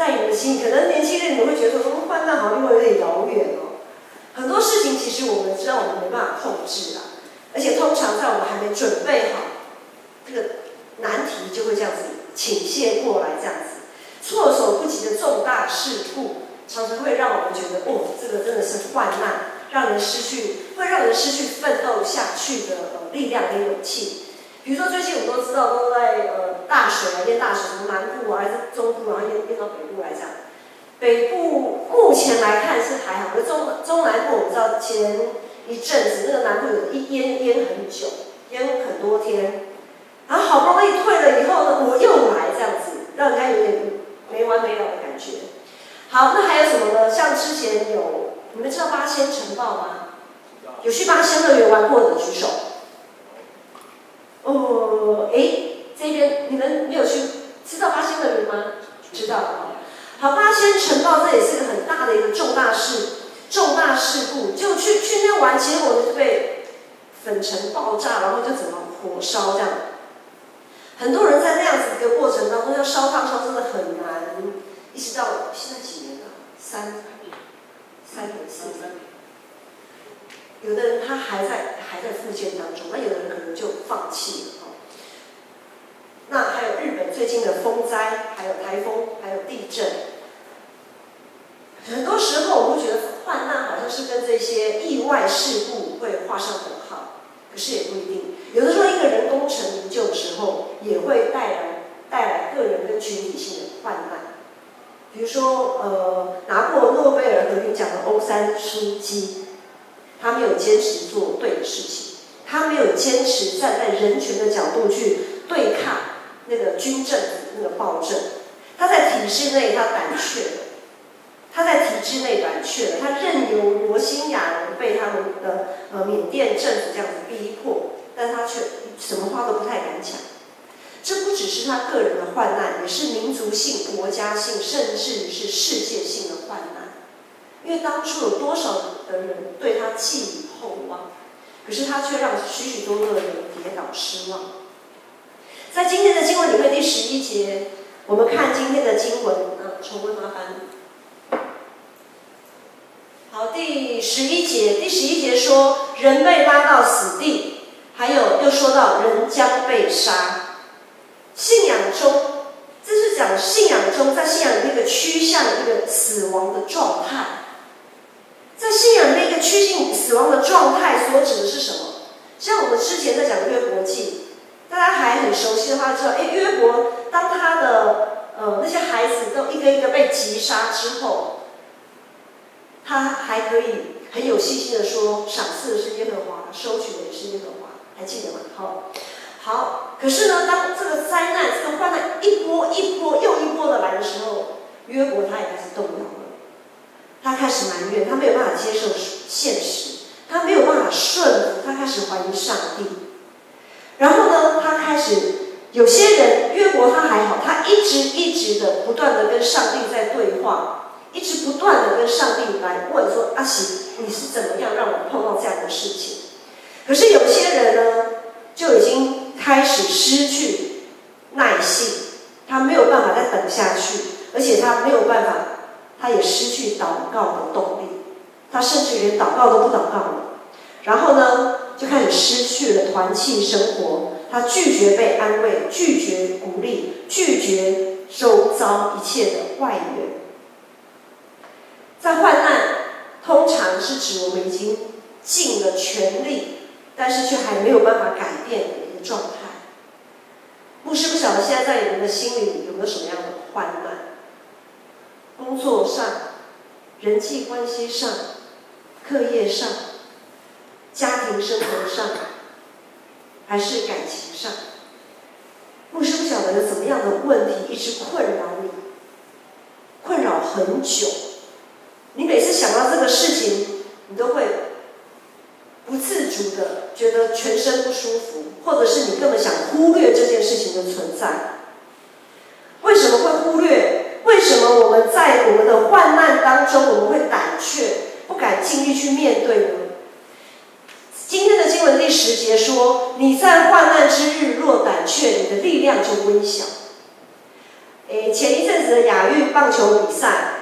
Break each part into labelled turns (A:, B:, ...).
A: 在你们的心里，可能年轻人你们会觉得说，患难好像有点遥远哦。很多事情其实我们知道我们没办法控制啊，而且通常在我们还没准备好，这个难题就会这样子倾泻过来，这样子措手不及的重大事故，常常会让我们觉得，哦，这个真的是患难，会让人失去奋斗下去的力量跟勇气。比如说最近我们都知道，都在大水啊，淹大水，从南部啊还是中部，然后淹到北部来讲。北部目前来看是还好，可是中南部我们知道前一阵子那个南部有淹很久，淹很多天，然后好不容易退了以后呢，我又来这样子，让人家有点没完没了的感觉。好，那还有什么呢？像之前你们知道八仙城堡吗？有去八仙乐园玩过的举手。这边你们没有去，知道八仙乐园吗？知道。好，八仙城堡这也是个很大的一个重大事故，就去那边玩，结果就被粉尘爆炸，然后就整个火烧这样。很多人在那样子的一个过程当中，要烧炭烧真的很难，一直到现在几年了，3年4年。有的人他还在复健当中，那有的人可能就放弃了。那还有日本最近的风灾，还有台风，还有地震。很多时候我们会觉得患难好像是跟这些意外事故会画上等号，可是也不一定。有的时候一个人功成名就的时候，也会带来个人跟群体性的患难。比如说，拿过诺贝尔和平奖的欧三书记，他没有坚持做对的事情，他没有坚持站在人权的角度去对抗那个军政府那个暴政，他在体制内他胆怯了，他任由罗兴亚人被他们的缅甸政府这样子逼迫，但他却什么话都不太敢讲。这不只是他个人的患难，也是民族性、国家性，甚至是世界性的患难。因为当初有多少的人对他寄予厚望，可是他却让许许多多的人跌倒失望。在今天的经文里面第11节，我们看今天的经文，重温麻烦。好，第11节说人被拉到死地，还有又说到人将被杀。信仰中，这是讲信仰中，在信仰里面一个趋向一个死亡的状态。在信仰里面一个趋近死亡的状态，所指的是什么？像我们之前在讲约伯记，大家还很熟悉的话，知道，约伯当他的那些孩子都一个一个被击杀之后，他还可以很有信心的说，赏赐的是耶和华，收取的也是耶和华，还记得吗？好，可是呢，当这个灾难、这个患难一波又一波的来的时候，约伯他也开始动摇了，他开始埋怨，他没有办法接受现实，他没有办法顺服，他开始怀疑上帝。然后呢，他开始有些人，约伯他还好，他一直的不断的跟上帝在对话，一直不断的跟上帝来问说：阿喜，你是怎么样让我碰到这样的事情？可是有些人呢，就已经开始失去耐性，他没有办法再等下去，而且他没有办法，他也失去祷告的动力，他甚至连祷告都不祷告了。然后呢，就开始失去了团契生活，他拒绝被安慰，拒绝鼓励，拒绝周遭一切的外援。在患难，通常是指我们已经尽了全力，但是却还没有办法改变的一个状态。牧师不晓得现在在你们的心里有没有什么样的患难？工作上、人际关系上、课业上、家庭生活上，还是感情上？牧师不晓得有怎么样的问题一直困扰你，困扰很久。你每次想到这个事情，你都会不自主的觉得全身不舒服，或者是你根本想忽略这件事情的存在。为什么会忽略？为什么我们在我们的患难当中，我们会胆怯，不敢尽力去面对呢？今天的经文第10节说：你在患难之日若胆怯，你的力量就微小。前一阵子的亚运棒球比赛，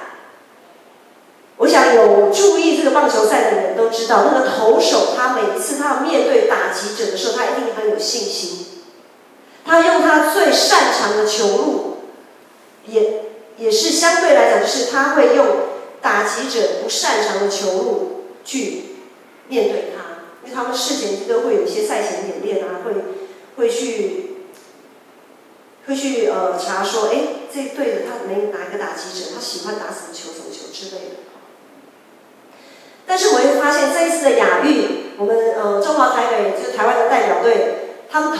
A: 我想有注意这个棒球赛的人都知道，那个投手他每一次他要面对打击者的时候，他一定很有信心。他用他最擅长的球路，也是相对来讲，就是他会用打击者不擅长的球路去面对他，因为他们事前都会有一些赛前演练啊，会去查说，这队的他哪一个打击者，他喜欢打什么球之类的。但是我会发现这一次的亚运，我们中华台北就是台湾的代表队，他们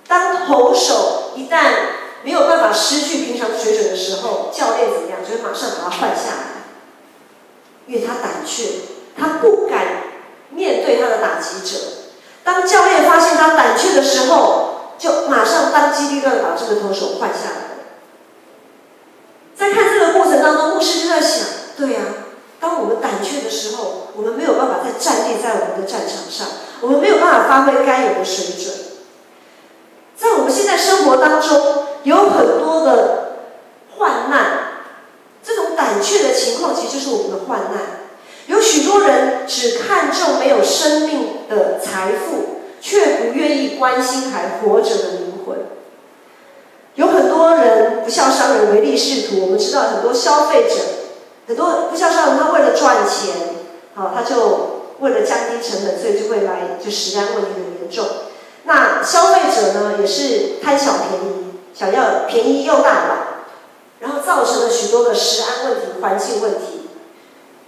A: 当投手一旦没有办法失去平常水准的时候，教练怎么样？就会马上把他换下来，因为他胆怯，他不敢面对他的打击者。当教练发现他胆怯的时候，就马上当机立断的把这个投手换下来。在看这个过程当中，牧师就在想，对啊，当我们胆怯的时候，我们没有办法再站立在我们的战场上，我们没有办法发挥该有的水准。在我们现在生活当中，有很多的患难，这种胆怯的情况，其实就是我们的患难。有许多人只看重没有生命的财富，却不愿意关心还活着的灵魂。有很多人不孝商人唯利是图，我们知道很多消费者，很多不孝商人他为了赚钱，他就为了降低成本，所以就会来就食安问题很严重。那消费者呢，也是贪小便宜，想要便宜又大碗，然后造成了许多的食安问题、环境问题。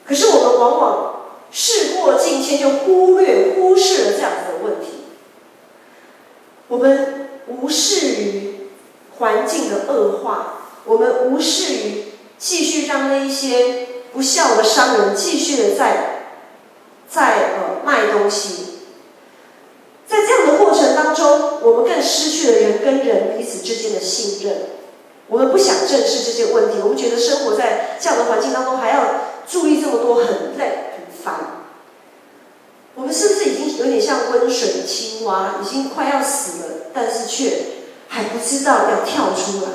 A: 可是我们往往事过境迁，就忽视了这样子的问题。我们无视于环境的恶化，我们无视于继续让那一些不孝的商人继续的在卖东西。在这样的过程当中，我们更失去了人跟人彼此之间的信任。我们不想正视这些问题，我们觉得生活在这样的环境当中，还要注意这么多，很累很烦。我们是不是已经有点像温水的青蛙，已经快要死了，但是却还不知道要跳出来？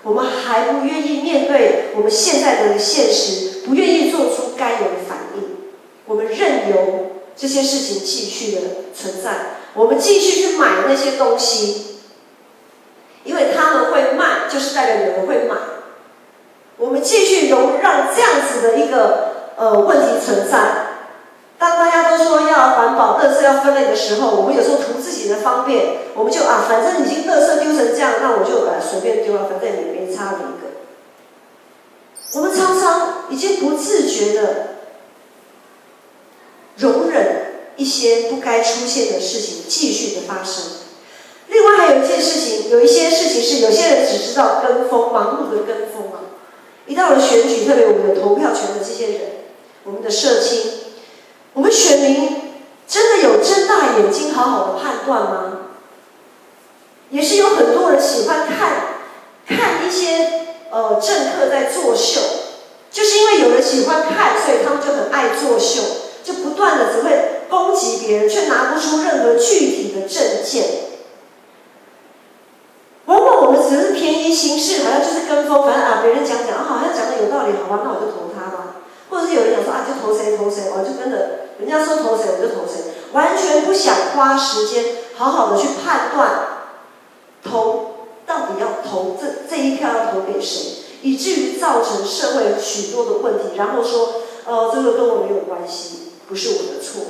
A: 我们还不愿意面对我们现在的现实，不愿意做出该有的反应。我们任由这些事情继续的存在，我们继续去买那些东西，因为他们会卖，就是代表有人会买。我们继续让这样子的一个问题存在。当大家都说要环保、垃圾要分类的时候，我们有时候图自己的方便，我们就反正已经垃圾丢成这样，那我就随便丢了，反正也没差我一个。我们常常已经不自觉的容忍一些不该出现的事情继续的发生。另外还有一件事情，有一些事情是有些人只知道跟风，盲目的跟风啊。一到了选举，特别我们有投票权的这些人，我们的社青，我们选民真的有睁大眼睛好好的判断吗？也是有很多人喜欢看一些政客在作秀，就是因为有人喜欢看，所以他们就很爱作秀，就不断的只会攻击别人，却拿不出任何具体的政见。往往我们只是便宜行事，好像就是跟风，反正别人讲好像讲的有道理，好吧，那我就投他吧。或者是有人讲说就投谁，我就跟着人家说投谁我就投谁，完全不想花时间好好的去判断到底要投这一票要投给谁，以至于造成社会许多的问题，然后说这个跟我没有关系，不是我的错，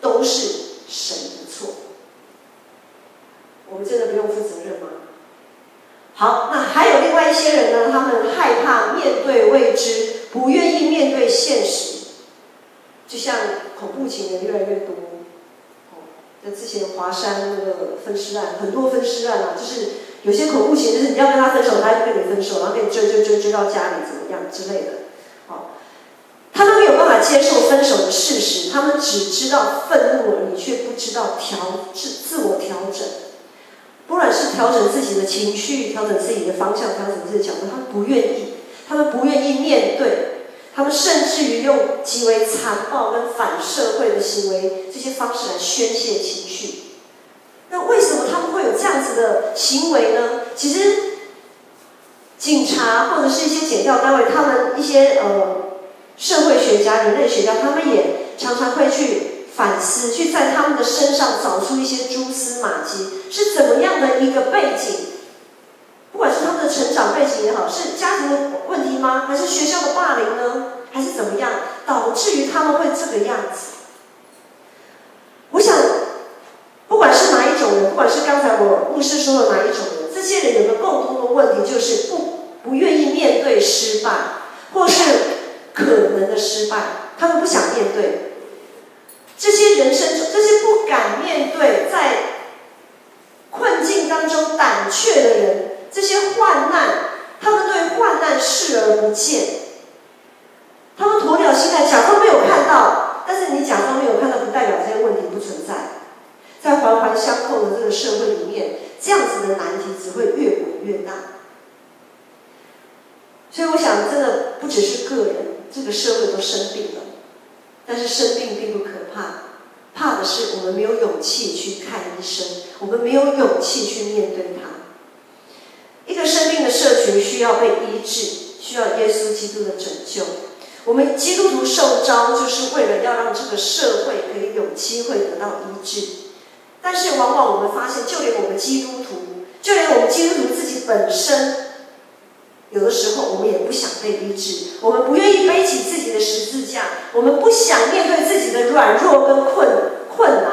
A: 都是神的错。我们真的不用负责任吗？好，那还有另外一些人呢，他们害怕面对未知，不愿意面对现实，就像恐怖情人越来越多。在之前华山那个分尸案，很多分尸案就是有些恐怖情人，就是你要跟他分手，他就跟你分手，然后跟你追到家里怎么样之类的。他们没有办法接受分手的事实，他们只知道愤怒而已，却不知道自我调整。不管是调整自己的情绪，调整自己的方向，调整自己的角度，他们不愿意面对，他们甚至于用极为残暴跟反社会的行为这些方式来宣泄情绪。那为什么他们会有这样子的行为呢？其实警察或者是一些检调单位，他们一些社会学家、人类学家，他们也常常会去反思，去在他们的身上找出一些蛛丝马迹，是怎么样的一个背景？不管是他们的成长背景也好，是家庭的问题吗？还是学校的霸凌呢？还是怎么样导致于他们会这个样子？我想，不管是哪一种人，不管是刚才我牧师说的哪一种人，这些人有个共同的问题，就是不愿意面对失败，或是可能的失败，他们不想面对。这些人生中，这些不敢面对，在困境当中胆怯的人，这些患难，他们对患难视而不见。他们鸵鸟心态，假装没有看到，但是你假装没有看到，不代表这些问题不存在。在环环相扣的这个社会里面，这样子的难题只会越滚越大。所以我想，真的不只是个人，这个社会都生病了。但是生病并不可怕，怕的是我们没有勇气去看医生，我们没有勇气去面对它。一个生病的社群需要被医治，需要耶稣基督的拯救。我们基督徒受召，就是为了要让这个社会可以有机会得到医治。但是往往我们发现，就连我们基督徒，就连我们基督徒自己本身，有的时候我们也不想被医治，我们不愿意背起自己的十字架，我们不想面对自己的软弱跟困难，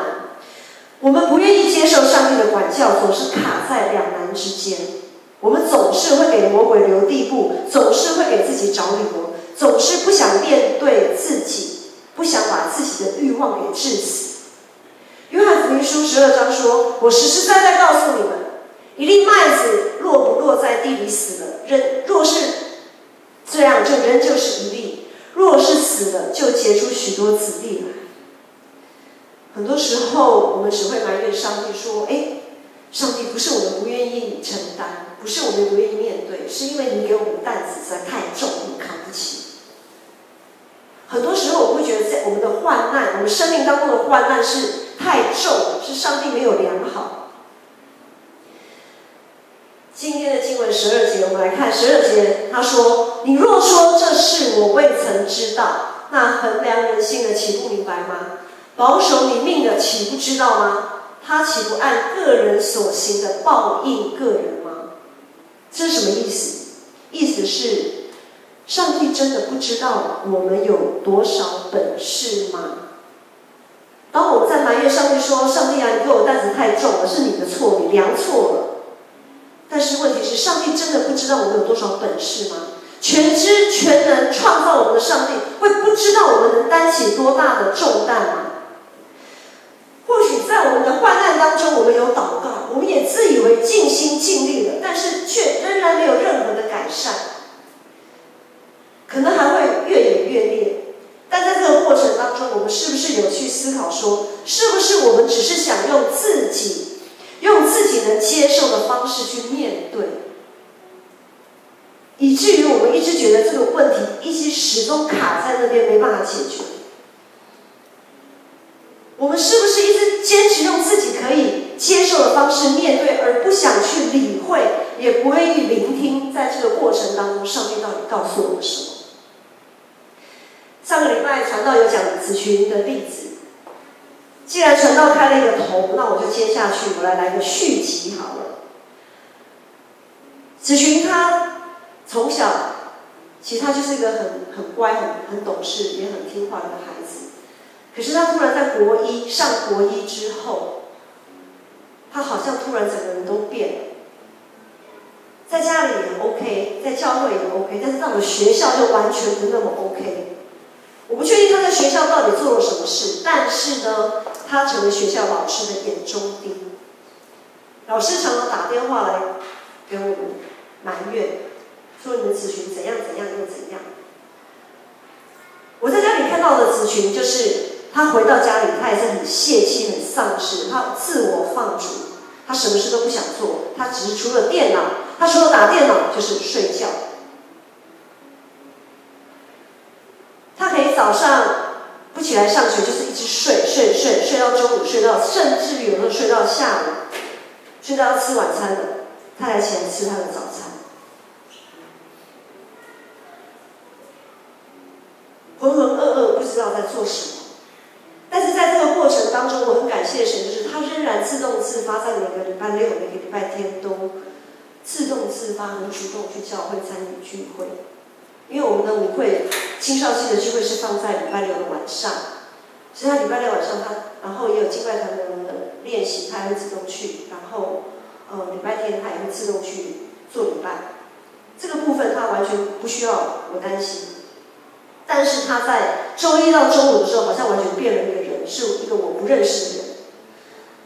A: 我们不愿意接受上帝的管教，总是卡在两难之间。我们总是会给魔鬼留地步，总是会给自己找理由，总是不想面对自己，不想把自己的欲望给治死。约翰福音书12章说：“我实实在在告诉你们，一粒麦子落不落在地里死了，若是这样，就仍旧是一粒；若是死了，就结出许多子粒来。”很多时候，我们只会埋怨上帝说：“上帝不是我们不愿意承担，不是我们不愿意面对，是因为你给我们的担子实在太重，我们扛不起。”很多时候，我们会觉得，在我们的患难，我们生命当中的患难是太重了，是上帝没有量好。今天的经文12节，我们来看12节，他说：“你若说这事我未曾知道，那衡量人心的岂不明白吗？保守你命的岂不知道吗？他岂不按个人所行的报应个人吗？”这是什么意思？意思是，上帝真的不知道我们有多少本事吗？当我们在埋怨上帝说：“上帝啊，你给我担子太重了，是你的错，你量错了。”但是问题是，上帝真的不知道我们有多少本事吗？全知全能创造我们的上帝，会不知道我们能担起多大的重担吗？或许在我们的患难当中，我们有祷告，我们也自以为尽心尽力了，但是却仍然没有任何的改善，可能还会越演越烈。但在这个过程当中，我们是不是有去思考说，是不是我们只是想用自己能接受的方式去面对，以至于我们一直觉得这个问题一直始终卡在那边，没办法解决。我们是不是一直坚持用自己可以接受的方式面对，而不想去理会，也不愿意聆听，在这个过程当中，上帝到底告诉我们什么？上个礼拜传道有讲子群的例子，既然传道开了一个头，那我就接下去，我来个续集好了。子群他从小，其实他就是一个很乖、很懂事，也很听话的孩子。可是他突然在上国一之后，他好像突然整个人都变了。在家里也 OK， 在教会也 OK， 但是到了学校就完全不那么 OK。我不确定他在学校到底做了什么事，但是呢，他成为学校老师的眼中钉。老师常常打电话来给我们埋怨，说你们子群怎样怎样又怎样。我在家里看到的子群，就是他回到家里，他也是很泄气、很丧失，他自我放逐，他什么事都不想做，他只是除了电脑，他除了打电脑就是睡觉。他可以早上不起来上学，就是一直睡到中午，甚至于有时候睡到下午，睡到要吃晚餐了，他才起来吃他的早餐。个礼拜六、每个礼拜天都自动自发的主动去教会参与聚会，因为我们的舞会青少期的聚会是放在礼拜六的晚上，所以他礼拜六晚上然后也有敬拜团的练习，他也会自动去，然后礼拜天他也会自动去做礼拜，这个部分他完全不需要我担心。但是他在周一到周五的时候，好像完全变了一个人，是一个我不认识的人。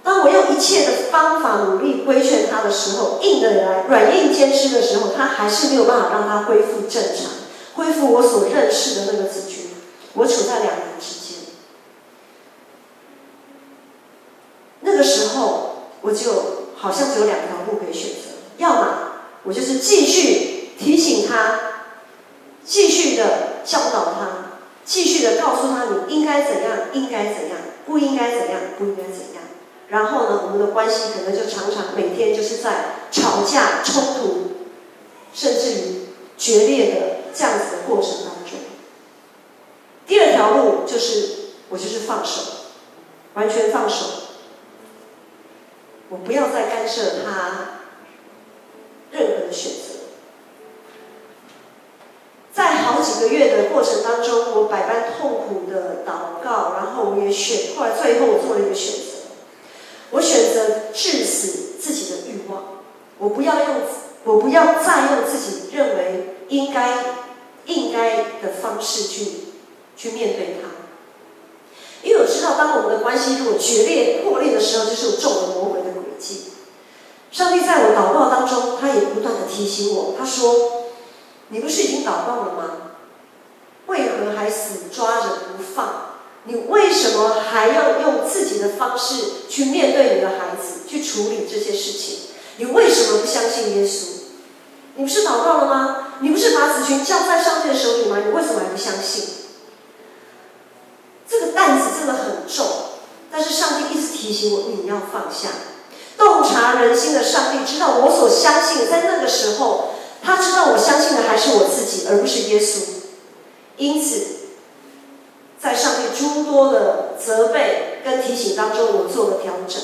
A: 当我用一切的方法努力规劝他的时候，硬的来，软硬兼施的时候，他还是没有办法让他恢复正常，恢复我所认识的那个子君。我处在两难之间。那个时候，我好像只有两条路可以选择，要么我就是继续提醒他，继续的教导他，继续的告诉他你应该怎样，应该怎样，不应该怎样，不应该怎样。然后呢，我们的关系可能就常常每天就是在吵架、冲突，甚至于决裂的这样子的过程当中。第二条路就是我就是放手，完全放手，我不要再干涉他任何的选择。在好几个月的过程当中，我百般痛苦的祷告，然后我也后来最后我做了一个选择，我选择治死自己的欲望，我不要再用自己认为应该的方式去面对它，因为我知道，当我们的关系如果决裂破裂的时候，就是中了魔鬼的诡计。上帝在我祷告当中，他也不断的提醒我，他说：“你不是已经祷告了吗？为何还死抓着不放？你为什么还要用自己的方式去面对你的孩子，去处理这些事情？你为什么不相信耶稣？你不是祷告了吗？你不是把子群交在上帝的手里吗？你为什么还不相信？”这个担子真的很重，但是上帝一直提醒我，你要放下。洞察人心的上帝知道我所相信，在那个时候，他知道我相信的还是我自己，而不是耶稣。因此，在上帝诸多的责备跟提醒当中，我做了调整。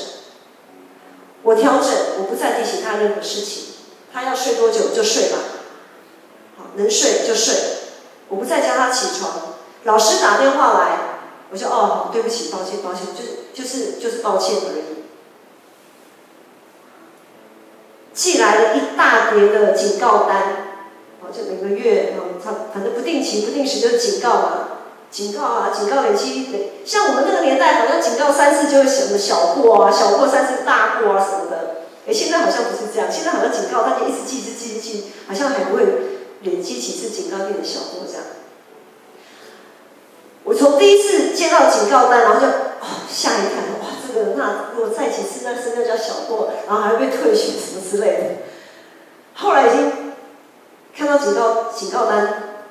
A: 我调整，我不再提醒他任何事情，他要睡多久就睡吧，好，能睡就睡，我不再叫他起床。老师打电话来，我就对不起，抱歉，就是抱歉而已。寄来了一大叠的警告单，就每个月反正不定期不定时就警告嘛，警告累积，像我们那个年代好像警告3次就会什么小过啊，小过3次大过啊什么的。现在好像不是这样，现在好像警告大家一直记，好像还不会累积几次警告变成小过这样。我从第一次接到警告单，然后就吓一跳，哇，那如果再几次，那叫小过，然后还会被退学什么之类的。后来已经看到警告单，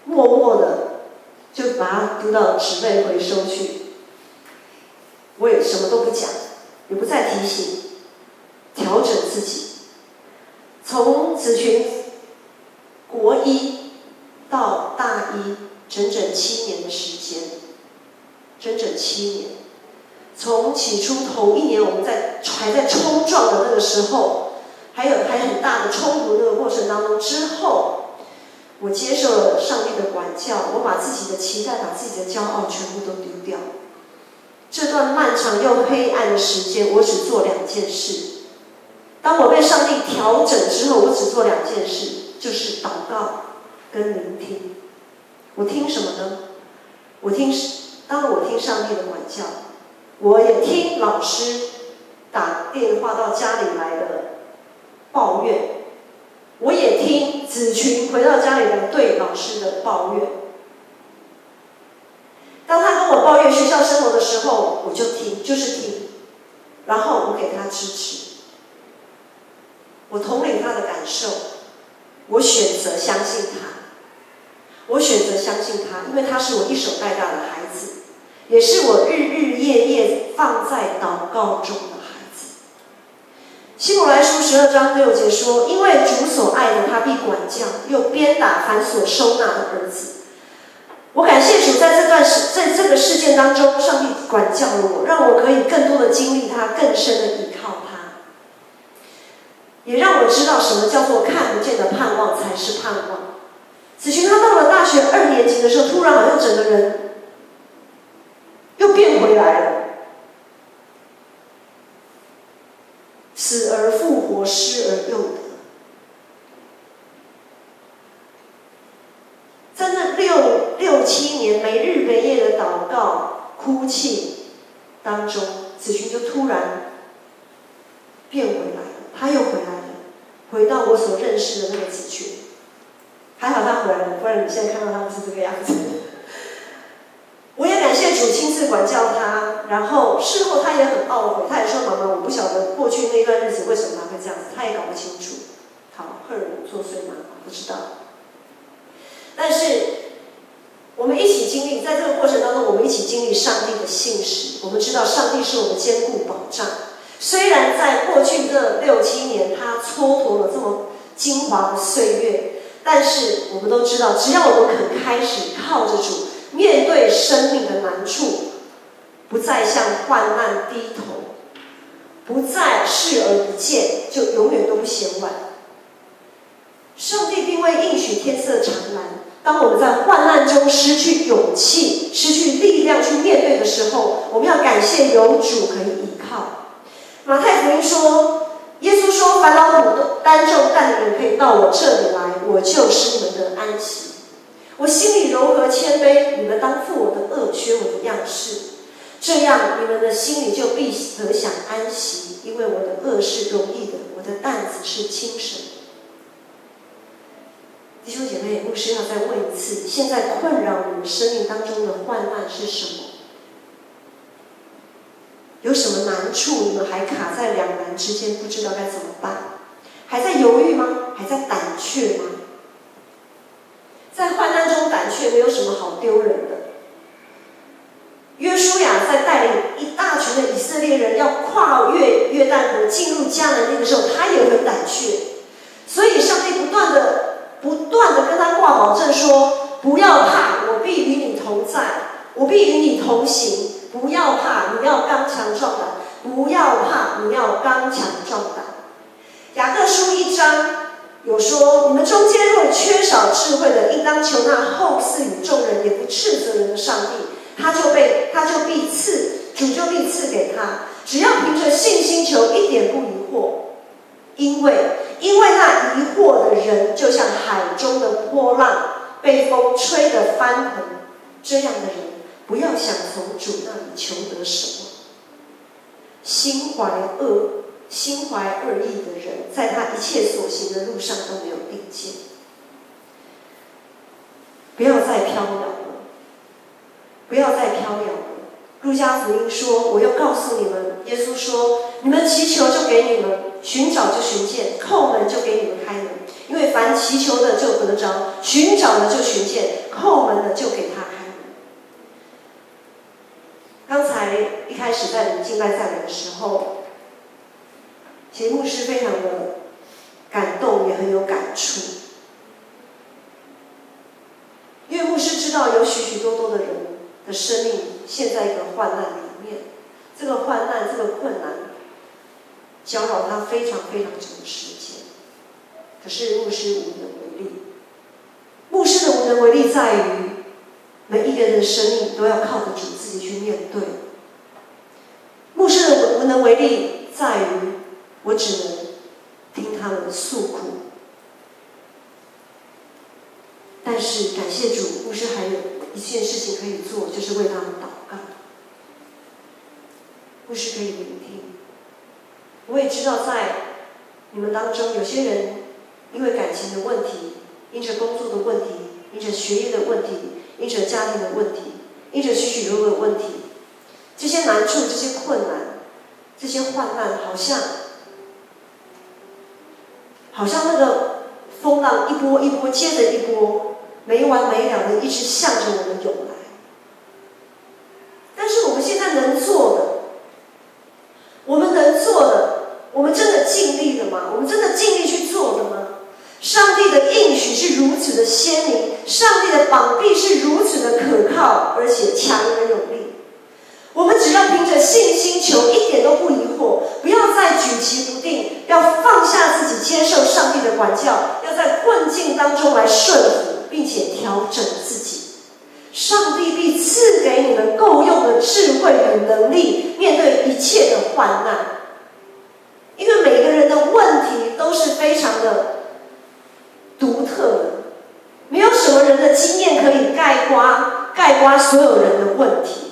A: 默默的就把它丢到纸类回收去。我也什么都不讲，也不再提醒，调整自己。从子群国1到大1，整整7年的时间，整整7年。从起初头1年我们还在冲撞的那个时候，还很大的冲突那个过程当中之后，我接受了上帝的管教，我把自己的期待、把自己的骄傲全部都丢掉。这段漫长又黑暗的时间，我只做2件事。当我被上帝调整之后，我只做2件事，就是祷告跟聆听。我听什么呢？当我听上帝的管教，我也听老师打电话到家里来的抱怨，我也听子群回到家里来对老师的抱怨。当他跟我抱怨学校生活的时候，我就听，然后我给他支持，我统领他的感受，我选择相信他，因为他是我一手带大的孩子，也是我日日夜夜放在祷告中的孩子。希伯来书12章6节说：“因为主所爱的，他必管教，又鞭打凡所收纳的儿子。”我感谢主，在这个事件当中，上帝管教了我，让我可以更多的经历他，更深的依靠他。也让我知道什么叫做看不见的盼望才是盼望。子群他到了大学2年级的时候，突然好像整个人又变回来了，死而复活，失而又得。在那6、7年没日没夜的祷告、哭泣当中，子群就突然变回来了，他又回来了，回到我所认识的那个子群。还好他回来了，不然你现在看到他是这个样子。我也感谢主亲自管教他，然后事后他也很懊悔，他也说：“妈妈，我不晓得过去那段日子为什么他会这样子，他也搞不清楚。好，荷尔蒙作祟吗？不知道。”但是我们一起经历，在这个过程当中，我们一起经历上帝的信实。我们知道上帝是我们坚固保障。虽然在过去这6、7年，他蹉跎了这么精华的岁月。但是我们都知道，只要我们肯开始靠着主，面对生命的难处，不再向患难低头，不再视而不见，就永远都不嫌晚。上帝并未应许天色常蓝。当我们在患难中失去勇气、失去力量去面对的时候，我们要感谢有主可以依靠。马太福音说，耶稣说：“凡劳苦担重担的人，可以到我这里来，我就是你们的安息。我心里柔和谦卑，你们当负我的恶，学我的样式，这样你们的心里就必得享安息，因为我的恶是容易的，我的担子是轻省。”弟兄姐妹，牧师要再问一次：现在困扰你们生命当中的患难是什么？有什么难处？你们还卡在两难之间，不知道该怎么办？还在犹豫吗？还在胆怯吗？在患难中胆怯没有什么好丢人的。约书亚在带领一大群的以色列人要跨越约旦河进入迦南地的时候，他也很胆怯。所以上帝不断的跟他挂保证说：“不要怕，我必与你同在，我必与你同行。不要怕，你要刚强壮胆；不要怕，你要刚强壮胆。”雅各书1章有说：“你们中间若缺少智慧的，应当求那厚赐与众人，也不斥责人的上帝，主就必赐给他。只要凭着信心求，一点不疑惑。因为那疑惑的人，就像海中的波浪，被风吹得翻腾。这样的人，不要想从主那里求得什么。心怀恶意的人，在他一切所行的路上都没有定见。不要再飘摇了，不要再飘摇了。路加福音说：“我又告诉你们，耶稣说，你们祈求就给你们，寻找就寻见，叩门就给你们开门。因为凡祈求的就得着，寻找的就寻见，叩门的就给他开门。”刚才一开始在敬拜赞美的时候，其实牧师非常的感动，也很有感触。因为牧师知道有许许多多的人的生命陷在一个患难里面，这个患难、这个困难搅扰他非常非常长的时间。可是牧师无能为力。牧师的无能为力在于，每一个人的生命都要靠着主自己去面对。牧师的无能为力在于，我只能听他们的诉苦。但是感谢主，牧师还有一件事情可以做，就是为他们祷告。牧师可以聆听。我也知道在你们当中，有些人因为感情的问题，因着工作的问题，因着学业的问题，因着家庭的问题，因着许许多多的问题，这些难处、这些困难、这些患难，好像那个风浪一波一波接着一波，没完没了的一直向着我们涌来。但是我们现在能做的，我们真的尽力了吗？我们真的尽力去做了吗？上帝的应许是如此的鲜明，上帝的膀臂是如此的可靠，而且强而有力。我们只要凭着信心求，一点都不疑惑，不要再举棋不定，要放下自己受上帝的管教，要在困境当中来顺服，并且调整自己。上帝必赐给你们够用的智慧与能力，面对一切的患难。因为每个人的问题都是非常的独特的，没有什么人的经验可以概括所有人的问题。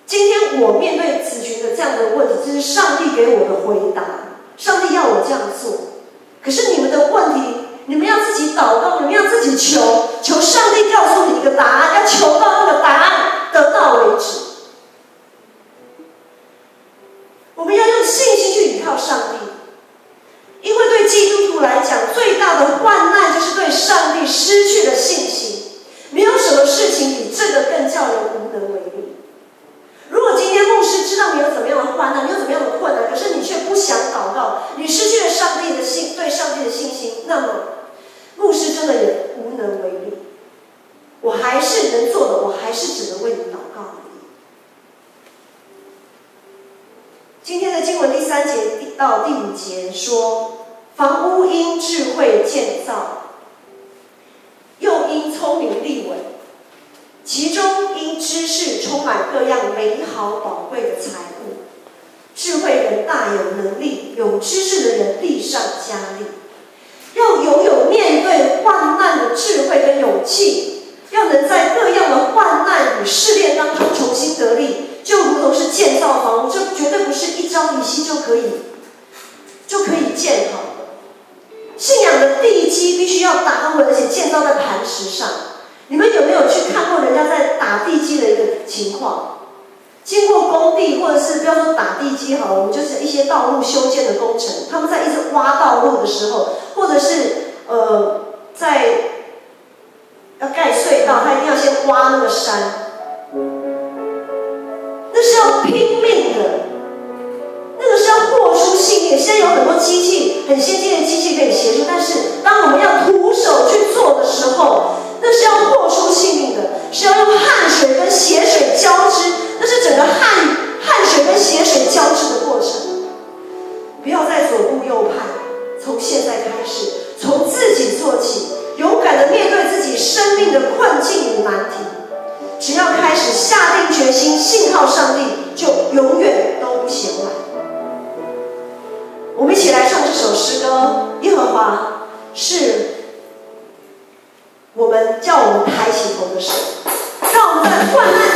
A: 今天我面对子群的这样的问题，这是上帝给我的回答，上帝要我这样做。可是你们的问题，你们要自己祷告，你们要自己求上帝告诉你一个答案，要求到那个答案得到为止。我们要用信心去依靠上帝，因为对基督徒来讲，最大的患难就是对上帝失去了信心。没有什么事情比这个更叫人无能为力。如果今天牧师知道你有怎么样的患难，你有怎么样的困难，可是你却不想祷告，你失去了对上帝的信心，那么牧师真的也无能为力。我还是能做的，我还是只能为你祷告而已。今天的经文第3节到第5节说，房屋因智慧建造，又因聪明立稳，其中因知识充满各样美好宝贵的财物。智慧人大有能力，有知识的人力上加力。要拥有面对患难的智慧跟勇气，要能在各样的患难与试炼当中重新得力，就如同是建造房屋，这绝对不是一朝一夕就可以建好的。信仰的地基必须要打稳，而且建造在磐石上。你们有没有去看过人家在打地基的一个情况？经过工地，或者是不要说打地基好了，我们就是一些道路修建的工程，他们在一直挖道路的时候，或者是在要盖隧道，他一定要先挖那个山，那是要拼命的，那个是要豁出性命。现在有很多机器，很先进的机器可以协助，但是当我们要徒手去做的时候，那是要豁出性命的，是要用汗水跟血水交织，那是整个汗水跟血水交织的过程。不要再左顾右盼，从现在开始，从自己做起，勇敢的面对自己生命的困境与难题。只要开始下定决心信靠上帝，就永远都不嫌晚。我们一起来唱这首诗歌，耶和华是我们叫我们抬起头的神，让我们在患难